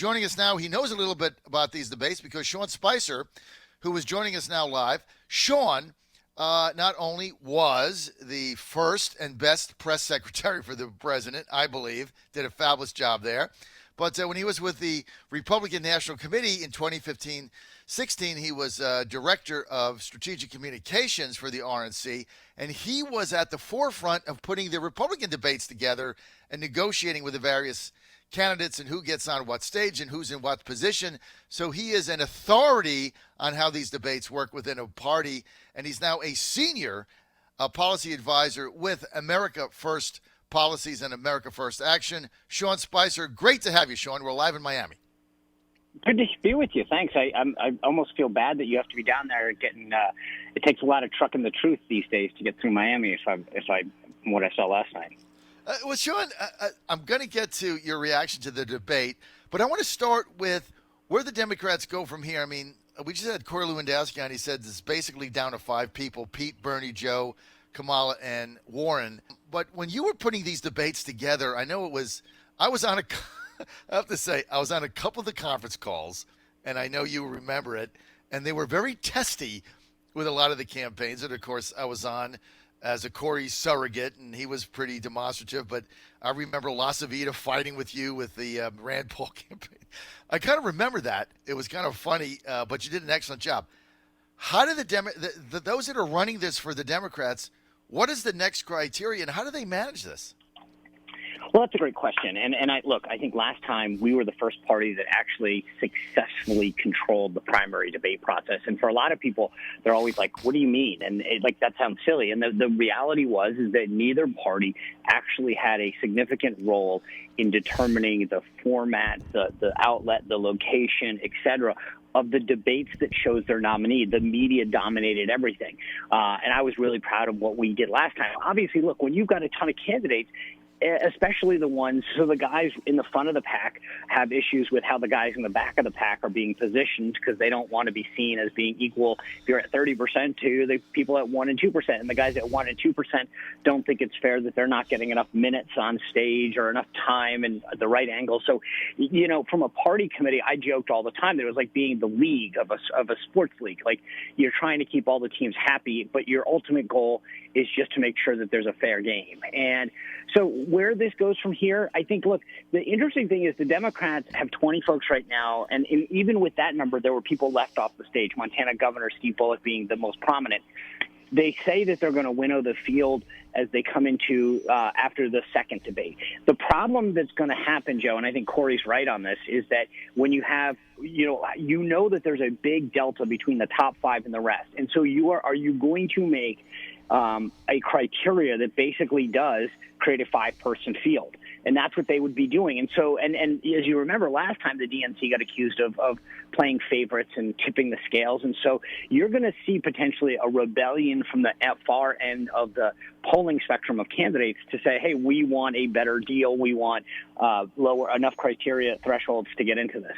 joining us now. He knows a little bit about these debates because Sean Spicer, who is joining us now live, Sean not only was the first and best press secretary for the president, I believe, did a fabulous job there, but when he was with the Republican National Committee in 2015-16, he was director of strategic communications for the RNC, and he was at the forefront of putting the Republican debates together and negotiating with the various candidates and who gets on what stage and who's in what position. So he is an authority on how these debates work within a party, and he's now a senior policy advisor with America First Policies and America First Action. Sean Spicer, great to have you, Sean. We're live in Miami. Good to be with you. Thanks. I almost feel bad that you have to be down there getting. It takes a lot of trucking the truth these days to get through Miami. From what I saw last night. Well, Sean, I'm going to get to your reaction to the debate, but I want to start with where the Democrats go from here. I mean, we just had Corey Lewandowski on. He said it's basically down to 5 people: Pete, Bernie, Joe, Kamala, and Warren. But when you were putting these debates together, I have to say, I was on a couple of the conference calls, and I know you remember it, and they were very testy with a lot of the campaigns. And, of course, I was on as a Corey surrogate, and he was pretty demonstrative. But I remember La Savita fighting with you with the Rand Paul campaign. I kind of remember that. It was kind of funny, but you did an excellent job. How do those that are running this for the Democrats, what is the next criteria, and how do they manage this? Well, that's a great question. And I think last time we were the first party that actually successfully controlled the primary debate process. And for a lot of people, they're always like, what do you mean? And that sounds silly. And the reality is that neither party actually had a significant role in determining the format, the outlet, the location, et cetera, of the debates that chose their nominee. The media dominated everything. And I was really proud of what we did last time. Obviously, look, when you've got a ton of candidates, especially the ones, so the guys in the front of the pack have issues with how the guys in the back of the pack are being positioned because they don't want to be seen as being equal. If you're at 30% to the people at 1% and 2%, and the guys at 1% and 2% don't think it's fair that they're not getting enough minutes on stage or enough time and the right angle. So, from a party committee, I joked all the time that it was like being the league of a sports league. Like, you're trying to keep all the teams happy, but your ultimate goal is just to make sure that there's a fair game. And so where this goes from here, I think, look, the interesting thing is the Democrats have 20 folks right now, and even with that number, there were people left off the stage, Montana Governor Steve Bullock being the most prominent. They say that they're going to winnow the field as they come into after the second debate. The problem that's going to happen, Joe, and I think Corey's right on this, is that when you have, that there's a big delta between the top 5 and the rest. And so are you going to make a criteria that basically does create a 5-person field? And that's what they would be doing. And so, and as you remember, last time the DNC got accused of playing favorites and tipping the scales. And so you're going to see potentially a rebellion from the far end of the polling spectrum of candidates to say, hey, we want a better deal. We want lower enough criteria thresholds to get into this.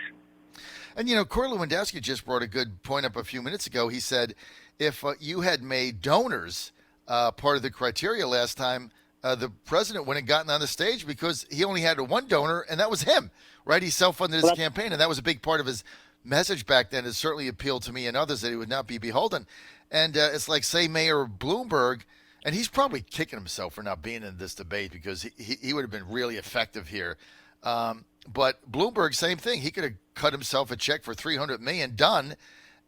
And, Corey Lewandowski just brought a good point up a few minutes ago. He said if you had made donors part of the criteria last time, the president wouldn't have gotten on the stage because he only had one donor, and that was him, right? He self-funded his campaign, and that was a big part of his message back then. It certainly appealed to me and others that he would not be beholden. And it's like, say, Mayor Bloomberg, and he's probably kicking himself for not being in this debate because he would have been really effective here. But Bloomberg, same thing. He could have cut himself a check for $300 million, done,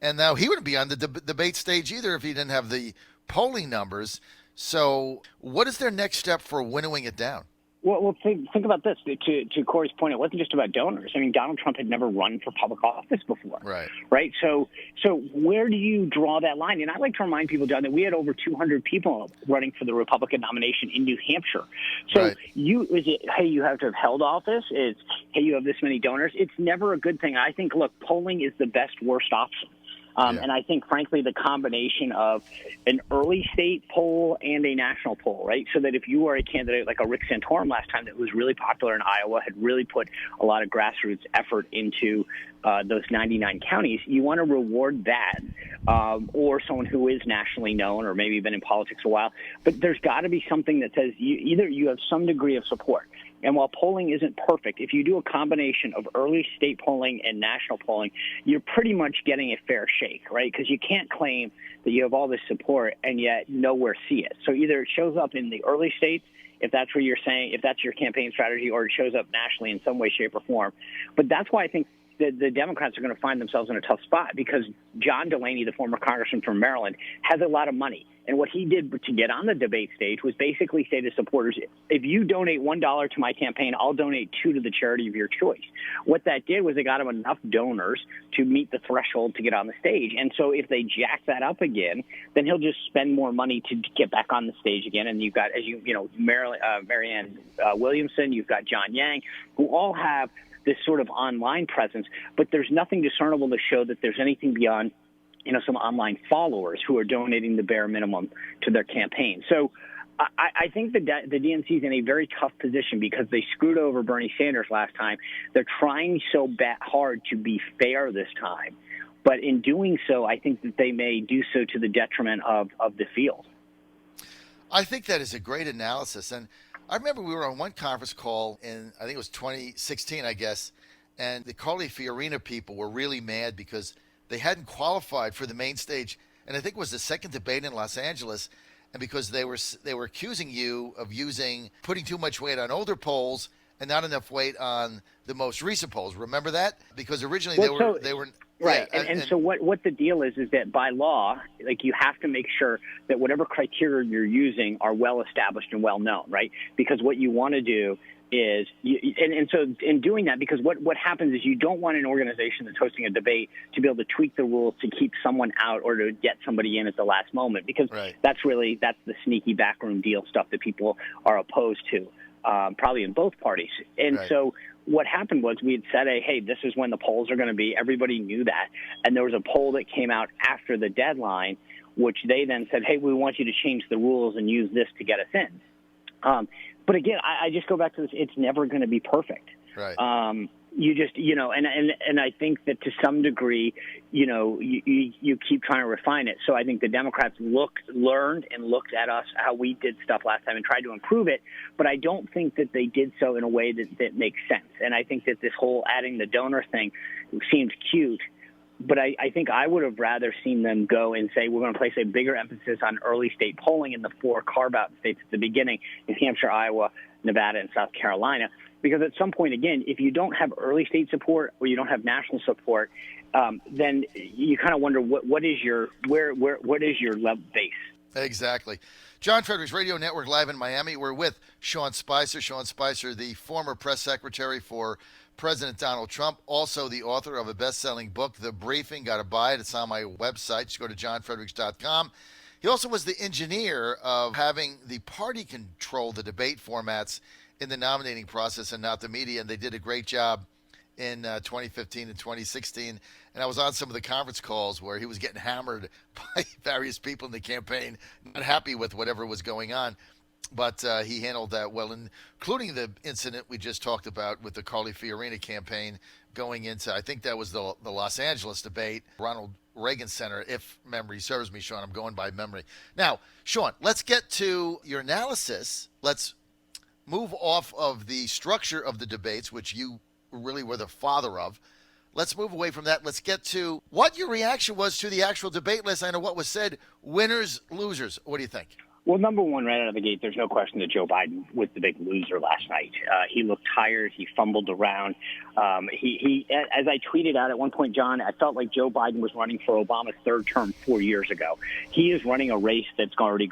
and now he wouldn't be on the debate stage either if he didn't have the polling numbers. So what is their next step for winnowing it down? Well, think about this. To Corey's point, it wasn't just about donors. I mean, Donald Trump had never run for public office before. Right? So where do you draw that line? And I like to remind people, John, that we had over 200 people running for the Republican nomination in New Hampshire. So hey, you have to have held office? Hey, you have this many donors? It's never a good thing. I think, look, polling is the best, worst option. And I think, frankly, the combination of an early state poll and a national poll, right, so that if you are a candidate like a Rick Santorum last time that was really popular in Iowa, had really put a lot of grassroots effort into those 99 counties, you want to reward that, or someone who is nationally known or maybe been in politics a while. But there's got to be something that says either you have some degree of support. And while polling isn't perfect, if you do a combination of early state polling and national polling, you're pretty much getting a fair shake, right? Because you can't claim that you have all this support and yet nowhere see it. So either it shows up in the early states, if that's what you're saying, if that's your campaign strategy, or it shows up nationally in some way, shape, or form. But that's why I think the Democrats are going to find themselves in a tough spot, because John Delaney, the former congressman from Maryland, has a lot of money. And what he did to get on the debate stage was basically say to supporters, if you donate $1 to my campaign, I'll donate $2 to the charity of your choice. What that did was it got him enough donors to meet the threshold to get on the stage. And so if they jack that up again, then he'll just spend more money to get back on the stage again. And you've got, as you know, Marianne Williamson, you've got John Yang, who all have this sort of online presence, but there's nothing discernible to show that there's anything beyond, some online followers who are donating the bare minimum to their campaign. So I think the DNC is in a very tough position because they screwed over Bernie Sanders last time. They're trying so hard to be fair this time, but in doing so, I think that they may do so to the detriment of the field. I think that is a great analysis. And I remember we were on one conference call in, I think it was 2016, I guess, and the Carly Fiorina people were really mad because they hadn't qualified for the main stage, and I think it was the second debate in Los Angeles, and because they were accusing you of putting too much weight on older polls and not enough weight on the most recent polls. Remember that? Because originally they were right. Yeah, and so what the deal is that by law, you have to make sure that whatever criteria you're using are well established and well known, right? Because what you want to do is, so in doing that, because what happens is you don't want an organization that's hosting a debate to be able to tweak the rules to keep someone out or to get somebody in at the last moment, because that's the sneaky backroom deal stuff that people are opposed to, probably in both parties. And so what happened was we had said, hey, this is when the polls are going to be. Everybody knew that. And there was a poll that came out after the deadline, which they then said, hey, we want you to change the rules and use this to get us in. But again, I just go back to this. It's never going to be perfect. Right. You just, and I think that to some degree, you keep trying to refine it. So I think the Democrats learned and looked at us, how we did stuff last time, and tried to improve it. But I don't think that they did so in a way that makes sense. And I think that this whole adding the donor thing seems cute. But I think I would have rather seen them go and say, we're going to place a bigger emphasis on early state polling in the 4 carve-out states at the beginning, New Hampshire, Iowa, Nevada, and South Carolina. Because at some point, again, if you don't have early state support or you don't have national support, then you kind of wonder what is your level base? Exactly. John Fredericks Radio Network live in Miami. We're with Sean Spicer. Sean Spicer, the former press secretary for President Donald Trump, also the author of a best-selling book, The Briefing. Got to buy it. It's on my website. Just go to johnfredericks.com. He also was the engineer of having the party control the debate formats in the nominating process and not the media, and they did a great job in 2015 and 2016. And I was on some of the conference calls where he was getting hammered by various people in the campaign, not happy with whatever was going on. But he handled that well, including the incident we just talked about with the Carly Fiorina campaign going into, I think that was the Los Angeles debate, Ronald Reagan Center, if memory serves me, Sean. I'm going by memory. Now, Sean, let's get to your analysis. Let's move off of the structure of the debates, which you really were the father of. Let's move away from that. Let's get to what your reaction was to the actual debate last night and what was said. Winners, losers. What do you think? Well, number one, right out of the gate, there's no question that Joe Biden was the big loser last night. He looked tired. He fumbled around. He, as I tweeted out at one point, John, I felt like Joe Biden was running for Obama's third term 4 years ago. He is running a race that's already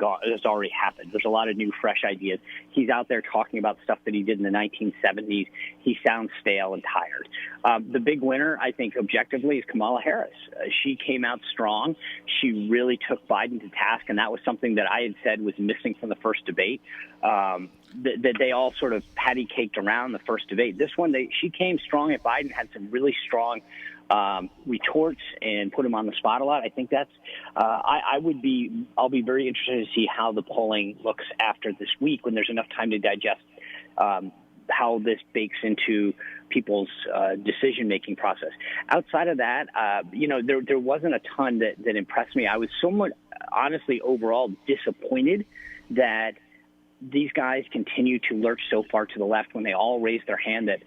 happened. There's a lot of new, fresh ideas. He's out there talking about stuff that he did in the 1970s. He sounds stale and tired. The big winner, I think, objectively, is Kamala Harris. She came out strong. She really took Biden to task, and that was something that I had said was missing from the first debate, that they all sort of patty-caked around the first debate. This one, she came strong at Biden, had some really strong retorts and put him on the spot a lot. I think that's I'll be very interested to see how the polling looks after this week when there's enough time to digest how this bakes into people's decision-making process. Outside of that, there wasn't a ton that impressed me. I was somewhat, honestly, overall disappointed that these guys continue to lurch so far to the left when they all raise their hand that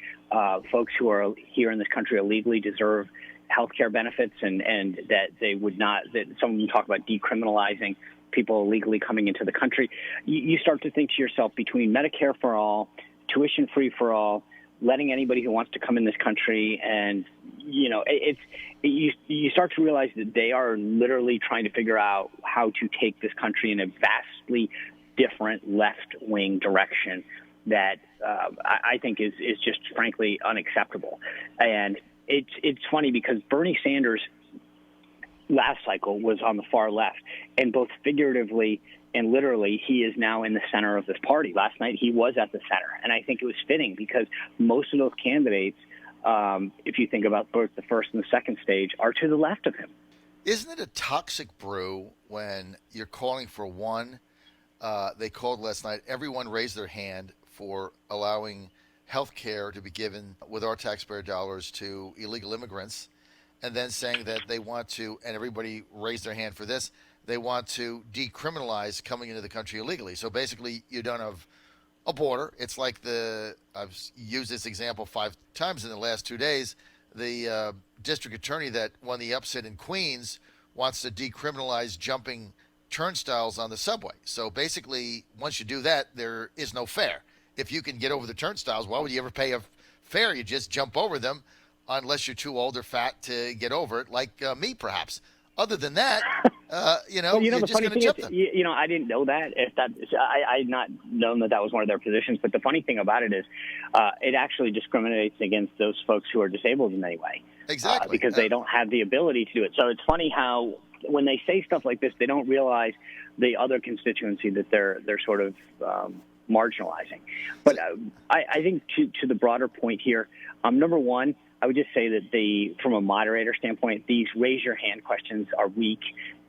folks who are here in this country illegally deserve health care benefits, and that they would not, that some of them talk about decriminalizing people illegally coming into the country. You start to think to yourself, between Medicare for all, tuition free for all, letting anybody who wants to come in this country, and you start to realize that they are literally trying to figure out how to take this country in a vastly different left-wing direction that I think is just frankly unacceptable. And it's funny because Bernie Sanders last cycle was on the far left, and both figuratively and literally, he is now in the center of this party. Last night, he was at the center, and I think it was fitting because most of those candidates, if you think about both the first and the second stage, are to the left of him. Isn't it a toxic brew when you're calling for one? They called last night. Everyone raised their hand for allowing health care to be given with our taxpayer dollars to illegal immigrants, and then saying that they want to, and everybody raised their hand for this, they want to decriminalize coming into the country illegally. So basically, you don't have a border. It's like I've used this example 5 times in the last 2 days. The district attorney that won the upset in Queens wants to decriminalize jumping turnstiles on the subway. So basically, once you do that, there is no fare. If you can get over the turnstiles, why would you ever pay a fare? You just jump over them, unless you're too old or fat to get over it, like me, perhaps. Other than that, you're the just funny going to thing jump is, them. I didn't know that. I had not known that was one of their positions. But the funny thing about it is, it actually discriminates against those folks who are disabled in any way. Exactly. Because they don't have the ability to do it. So it's funny how when they say stuff like this, they don't realize the other constituency that they're sort of marginalizing. But I think to the broader point here, number one, I would just say that from a moderator standpoint, these raise your hand questions are weak,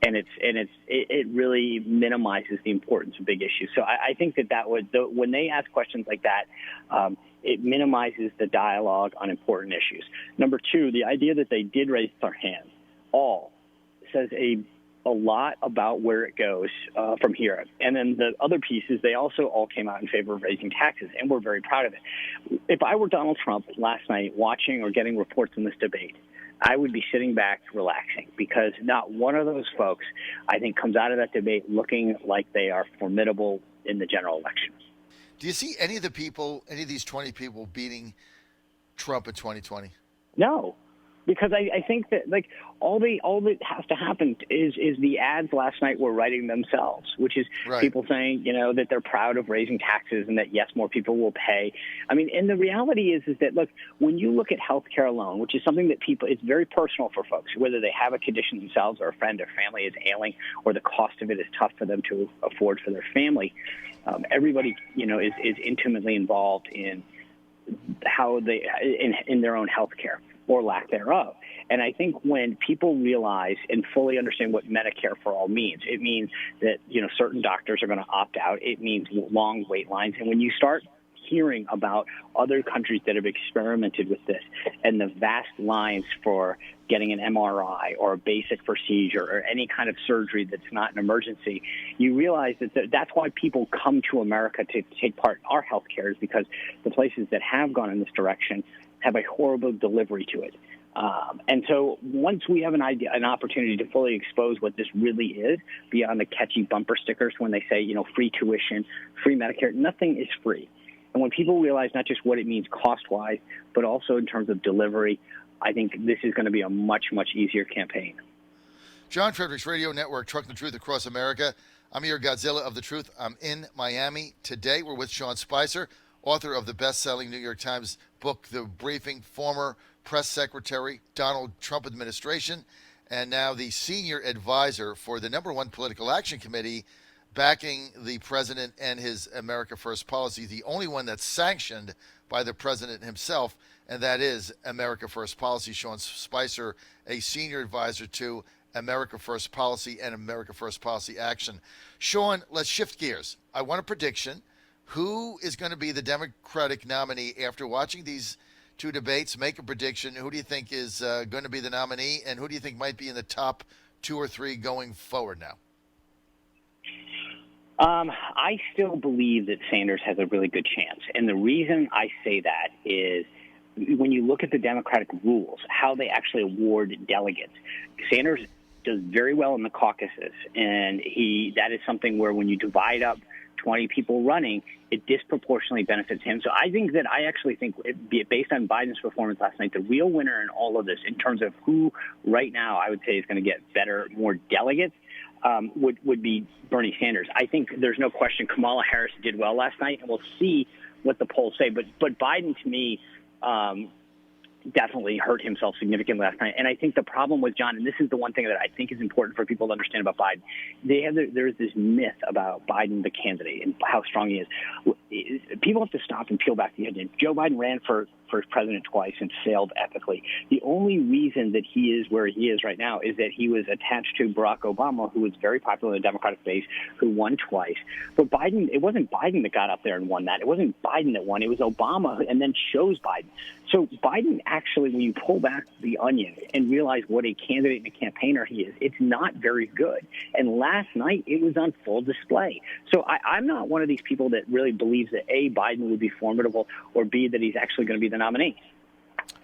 and it really minimizes the importance of big issues. So I think that when they ask questions like that, it minimizes the dialogue on important issues. Number two, the idea that they did raise their hands all says a lot about where it goes from here. And then the other piece is they also all came out in favor of raising taxes, and we're very proud of it. If I were Donald Trump last night watching or getting reports in this debate, I would be sitting back relaxing, because not one of those folks, I think, comes out of that debate looking like they are formidable in the general election. Do you see any of these 20 people beating Trump in 2020? No. Because I think that all that has to happen is the ads last night were writing themselves, which is right. People saying that they're proud of raising taxes and that yes, more people will pay. I mean, and the reality is that look, when you look at healthcare alone, which is something that it's very personal for folks, whether they have a condition themselves or a friend or family is ailing, or the cost of it is tough for them to afford for their family. Everybody is intimately involved in how they in their own healthcare, or lack thereof. And I think when people realize and fully understand what Medicare for all means, it means that, certain doctors are going to opt out. It means long wait lines. And when you start hearing about other countries that have experimented with this and the vast lines for getting an MRI or a basic procedure or any kind of surgery that's not an emergency, you realize that's why people come to America to take part in our health care, is because the places that have gone in this direction have a horrible delivery to it. And so once we have an opportunity to fully expose what this really is, beyond the catchy bumper stickers when they say, free tuition, free Medicare, nothing is free. And when people realize not just what it means cost-wise, but also in terms of delivery, I think this is going to be a much, much easier campaign. John Fredericks Radio Network, Trucking the Truth Across America. I'm your Godzilla of the Truth. I'm in Miami today. We're with Sean Spicer, author of the best-selling New York Times book, The Briefing, former press secretary, Donald Trump administration, and now the senior advisor for the #1 political action committee backing the president and his America First policy, the only one that's sanctioned by the president himself, and that is America First policy. Sean Spicer, a senior advisor to America First policy and America First policy action. Sean, let's shift gears. I want a prediction. Who is going to be the Democratic nominee after watching these two debates? Make a prediction. Who do you think is going to be the nominee, and who do you think might be in the top 2 or 3 going forward now? I still believe that Sanders has a really good chance. And the reason I say that is when you look at the Democratic rules, how they actually award delegates, Sanders does very well in the caucuses. And that is something where when you divide up 20 people running, it disproportionately benefits him. So I actually think, based on Biden's performance last night, the real winner in all of this, in terms of who right now I would say is going to get more delegates, would be Bernie Sanders. I think there's no question Kamala Harris did well last night, and we'll see what the polls say. But Biden, to me, definitely hurt himself significantly last night. And I think the problem with John, and this is the one thing that I think is important for people to understand about Biden, there's this myth about Biden, the candidate, and how strong he is. People have to stop and peel back the onion. Joe Biden ran for president twice and failed epically. The only reason that he is where he is right now is that he was attached to Barack Obama, who was very popular in the Democratic base, who won twice. But Biden, it wasn't Biden that got up there and won that. It wasn't Biden that won. It was Obama, and then chose Biden. So Biden actually, when you pull back the onion and realize what a candidate and a campaigner he is, it's not very good. And last night, it was on full display. So I'm not one of these people that really believes that, A, Biden would be formidable, or B, that he's actually going to be the nominee.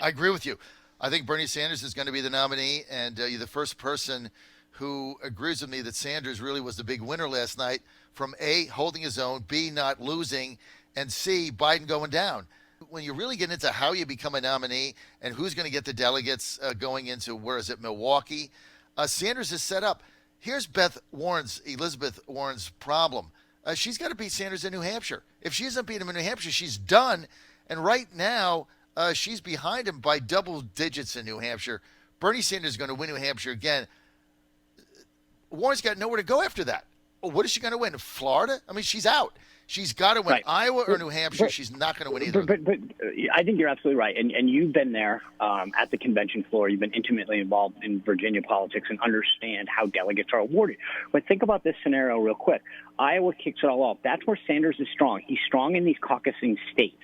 I agree with you. I think Bernie Sanders is going to be the nominee, and you're the first person who agrees with me that Sanders really was the big winner last night from A, holding his own, B, not losing, and C, Biden going down. When you really get into how you become a nominee and who's going to get the delegates going into, Milwaukee, Sanders is set up. Here's Elizabeth Warren's problem. She's got to beat Sanders in New Hampshire. If she doesn't beat him in New Hampshire, she's done. And right now, she's behind him by double digits in New Hampshire. Bernie Sanders is going to win New Hampshire again. Warren's got nowhere to go after that. Well, what is she going to win? Florida? I mean, she's out. She's got to win Iowa or New Hampshire. She's not going to win either. But I think you're absolutely right. And you've been there at the convention floor. You've been intimately involved in Virginia politics and understand how delegates are awarded. But think about this scenario real quick. Iowa kicks it all off. That's where Sanders is strong. He's strong in these caucusing states.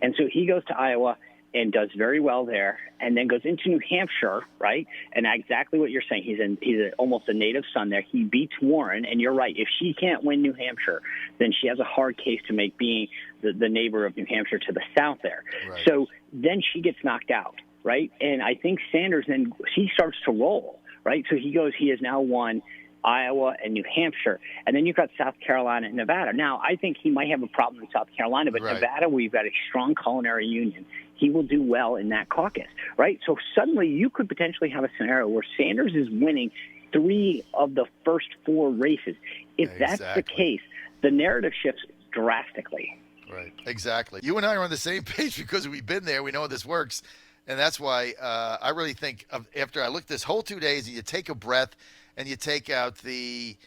And so he goes to Iowa and does very well there, and then goes into New Hampshire, right? And exactly what you're saying. He's almost a native son there. He beats Warren, and you're right. If she can't win New Hampshire, then she has a hard case to make being the neighbor of New Hampshire to the south there. Right. So then she gets knocked out, right? And I think Sanders then he starts to roll, right? So he has now won Iowa and New Hampshire. And then you've got South Carolina and Nevada. Now, I think he might have a problem in South Carolina, but Nevada, we've got a strong culinary union. He will do well in that caucus, right? So suddenly you could potentially have a scenario where Sanders is winning 3 of the first 4 races. If that's the case, the narrative shifts drastically. Right, exactly. You and I are on the same page because we've been there. We know how this works. And that's why I really think after I looked this whole 2 days, and you take a breath, and you take out the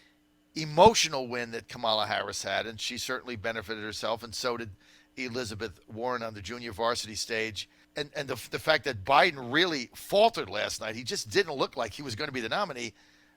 emotional win that Kamala Harris had, and she certainly benefited herself, and so did Elizabeth Warren on the junior varsity stage. And the fact that Biden really faltered last night, he just didn't look like he was going to be the nominee.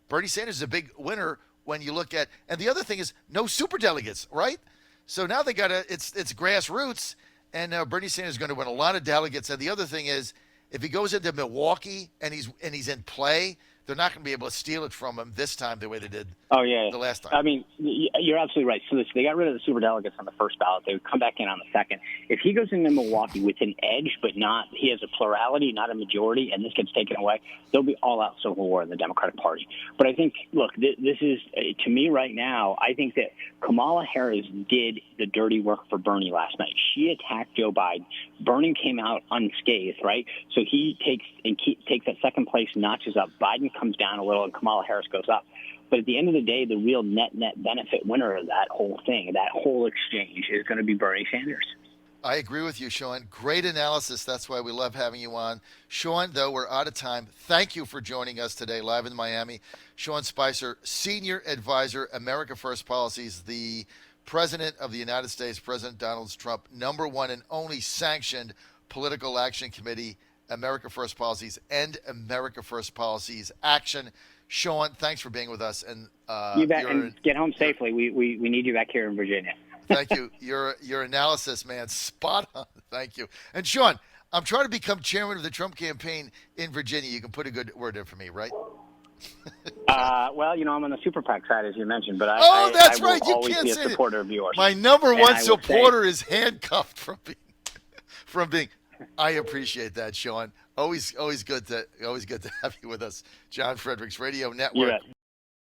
Bernie Sanders is a big winner when you look at, and the other thing is no superdelegates, right? So now they got it's grassroots, and Bernie Sanders is going to win a lot of delegates. And the other thing is, if he goes into Milwaukee and he's in play, they're not going to be able to steal it from him this time the way they did the last time. I mean, you're absolutely right. So they got rid of the superdelegates on the first ballot. They would come back in on the second. If he goes into Milwaukee with an edge, but he has a plurality, not a majority, and this gets taken away, there'll be all-out civil war in the Democratic Party. But I think, look, this is, to me right now, I think that Kamala Harris did the dirty work for Bernie last night. She attacked Joe Biden. Bernie came out unscathed, right? So he takes that second place, notches up. Biden comes down a little, and Kamala Harris goes up. But at the end of the day, the real net benefit winner of that whole thing, that whole exchange, is going to be Bernie Sanders. I agree with you, Sean. Great analysis. That's why we love having you on. Sean, though, we're out of time. Thank you for joining us today live in Miami. Sean Spicer, Senior Advisor, America First Policies, the President of the United States, President Donald Trump, #1 and only sanctioned political action committee, America First Policies and America First Policies Action. Sean, thanks for being with us. And you bet, and get home safely. We need you back here in Virginia. Thank you. Your analysis, man, spot on. Thank you. And Sean, I'm trying to become chairman of the Trump campaign in Virginia. You can put a good word in for me, right? Well, I'm on the Super PAC side, as you mentioned, but that's I will right. You always can't be a say that. supporter of yours. My number And one I will supporter is handcuffed from being. I appreciate that, Sean. Always good to have you with us. John Fredericks Radio Network.